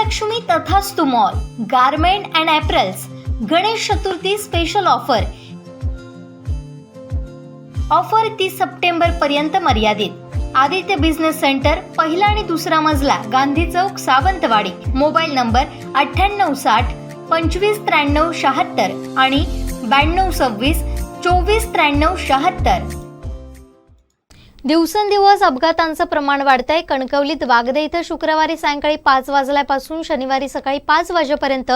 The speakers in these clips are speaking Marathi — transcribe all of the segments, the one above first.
Mahalakshmi Tathastu mall garment and apparels Ganesh Chaturthi special offer 30 सप्टेंबर पर्यंत मर्यादित। आदित्य बिझनेस सेंटर, पहिला आणि दुसरा मजला, गांधी चौक, सावंतवाडी। मोबाईल नंबर 9860 2593 76 आणि 9226 2493 76। दिवसेंदिवस अपघातांचं प्रमाण वाढतंय। कणकवलीत वागदे इथं शुक्रवारी सायंकाळी 5 वाजल्यापासून शनिवारी सकाळी 5 वाजेपर्यंत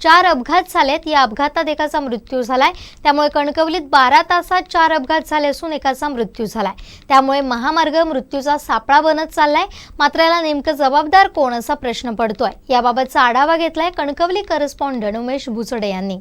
4 अपघात झालेत। या अपघातात एकाचा मृत्यू झालाय। त्यामुळे कणकवलीत 12 तासात 4 अपघात झाले असून एकाचा मृत्यू झालाय। त्यामुळे महामार्ग मृत्यूचा सापळा बनत चाललाय। मात्र याला नेमकं जबाबदार कोण असा प्रश्न पडतोय। याबाबतचा आढावा घेतलाय कणकवली करस्पॉन्डंट उमेश भुसडे यांनी।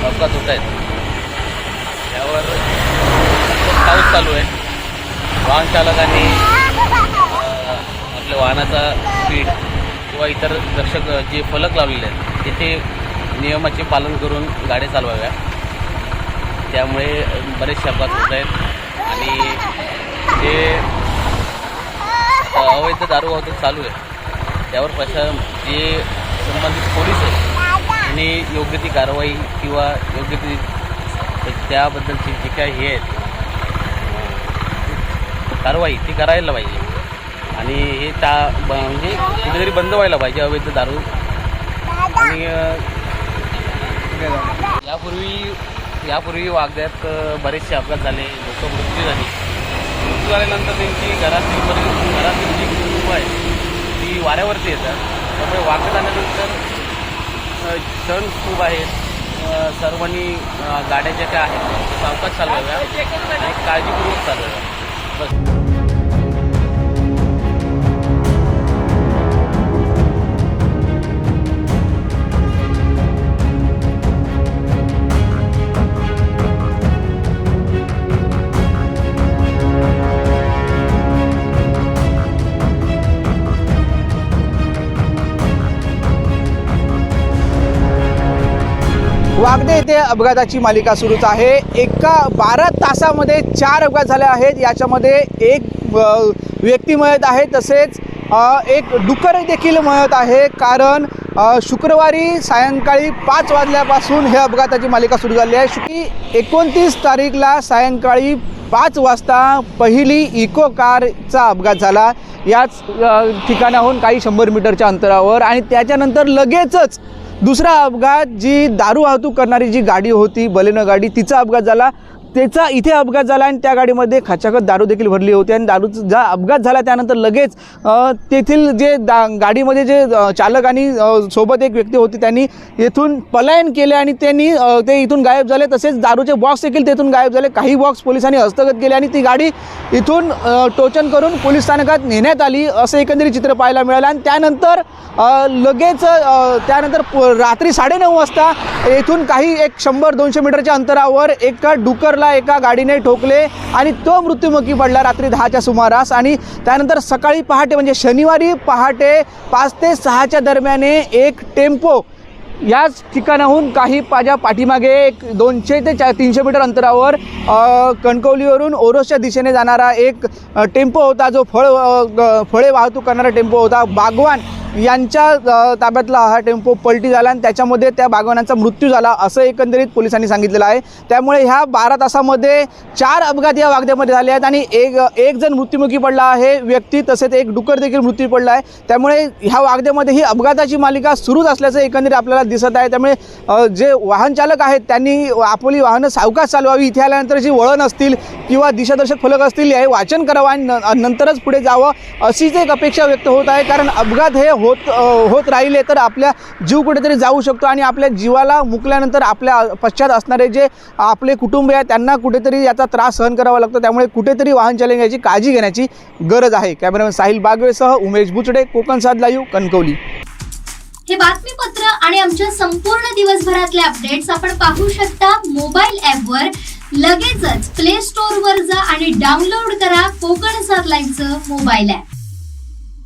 अपघात होत आहेत त्यावर पाऊस चालू आहे। वाहन चालकांनी आपल्या वाहनाचा स्पीड किंवा इतर दर्शक जे फलक लावलेले आहेत तिथे नियमाचे पालन करून गाड्या चालवाव्या। त्यामुळे बरेचसे अपघात होत आहेत आणि जे अवैध दारू वाहतूक चालू आहे त्यावर जे संबंधित पोलीस आहेत आणि योग्य ती कारवाई किंवा योग्य ती त्याबद्दलची जी काही हे आहेत कारवाई ती करायला पाहिजे आणि हे म्हणजे कुठेतरी बंद व्हायला पाहिजे अवैध दारू। आणि यापूर्वी वागद्यात बरेचसे अपघात झाले, मृत्यू झाल्यानंतर त्यांची घरातली जी कुटुंब आहे ती वाऱ्यावरती येतात। त्यामुळे वागत आल्यानंतर सण खूप आहेत। सर्वांनी गाड्या ज्या काय आहेत सावकाश चालवाव्या आणि काळजीपूर्वक चालवाव्या बस। वागदे येथे अपघाताची मालिका सुरूच आहे। एका 12 तासामध्ये 4 अपघात झाले आहेत। याच्यामध्ये एक व्यक्ती मयत आहे, तसेच एक डुकर देखील मयत आहे। कारण शुक्रवारी सायंकाळी 5 वाजल्यापासून हे अपघाताची मालिका सुरू झाली आहे। 29 तारीखला सायंकाळी 5 वाजता पहिली इको कारचा अपघात झाला याच ठिकाणाहून काही 100 मीटरच्या अंतरावर, आणि त्याच्यानंतर लगेचच दुसरा अपघात जी दारू वाहतूक करणारी जी गाडी होती बलेनो गाडी तिचा अपघात झाला। त्याचा इथे अपघात झाला आणि त्या गाडीमध्ये खचाखच दारू देखील भरली होती आणि दारूचा ज्या अपघात झाला त्यानंतर लगेच तेथील जे गाडीमध्ये जे चालक आणि सोबत एक व्यक्ती होती त्यांनी येथून पलायन केले आणि त्यांनी ते इथून गायब झाले। तसेच दारूचे बॉक्स देखील तेथून गायब झाले। काही बॉक्स पोलिसांनी हस्तगत केले आणि ती गाडी इथून टोचन करून पोलीस स्थानकात नेण्यात आली असं एकंदरीत चित्र पाहायला मिळालं। आणि त्यानंतर लगेच रात्री 9:30 वाजता येथून काही 100-200 मीटरच्या अंतरावर एका डुकरला एका गाडीने ठोकले आणि तो मृत्युमुखी पडला रात्री 10च्या सुमारास। आणि त्यानंतर सकाळी पहाटे म्हणजे शनिवारी पहाटे 5 ते 6च्या दरम्याने एक टेम्पो याच ठिकाणाहून काही पाठीमागे एक 200 ते 300 मीटर अंतरावर कणकवलीवरून ओरोसच्या दिशेने जाणारा एक टेम्पो होता, जो फळे वाहतूक करणारा टेम्पो होता। बागवान यांच्या ताब्यातला हा टेम्पो पलटी झाला आणि त्याच्यामध्ये त्या बागवानाचा मृत्यू झाला असं एकंदरीत पोलिसांनी सांगितलेलं आहे। त्यामुळे ह्या 12 तासामध्ये 4 अपघात या वागद्यामध्ये झाले आहेत आणि एक जण मृत्युमुखी पडला आहे व्यक्ती, तसेच एक डुकर देखील मृत्यू पडला आहे। त्यामुळे ह्या वागद्यामध्ये ही अपघाताची मालिका सुरूच असल्याचं एकंदरीत आपल्याला दिसत आहे। त्यामुळे जे वाहन चालक आहेत त्यांनी आपली वाहनं सावकाश चालवावी, इथे आल्यानंतर जी वळण असतील किंवा दिशादर्शक फलक असतील हे वाचन करावं आणि नंतरच पुढे जावं अशीच एक अपेक्षा व्यक्त होत आहे। कारण अपघात हे होत राहिले तर आपल्या जीव कुठेतरी जाऊ शकतो आणि आपल्या जीवाला मुकल्यानंतर आपल्या पश्चात असणारे जे आपले कुटुंब आहे त्यांना कुठेतरी याचा त्रास सहन करावा लागतो. त्यामुळे कुठेतरी वाहन चालक याची काळजी घेण्याची गरज आहे. कॅमेरामॅन साहिल बागवेसह उमेश बुचडे, कोकण 7 लाईव्ह, कणकवली. हे बातमीपत्र आणि आमच्या संपूर्ण दिवसभरातले अपडेट्स आपण पाहू शकता मोबाईल ॲपवर. लगेचच प्ले स्टोअरवर जा आणि डाउनलोड करा कोकण 7 लाईव्हचं मोबाईल ॲप.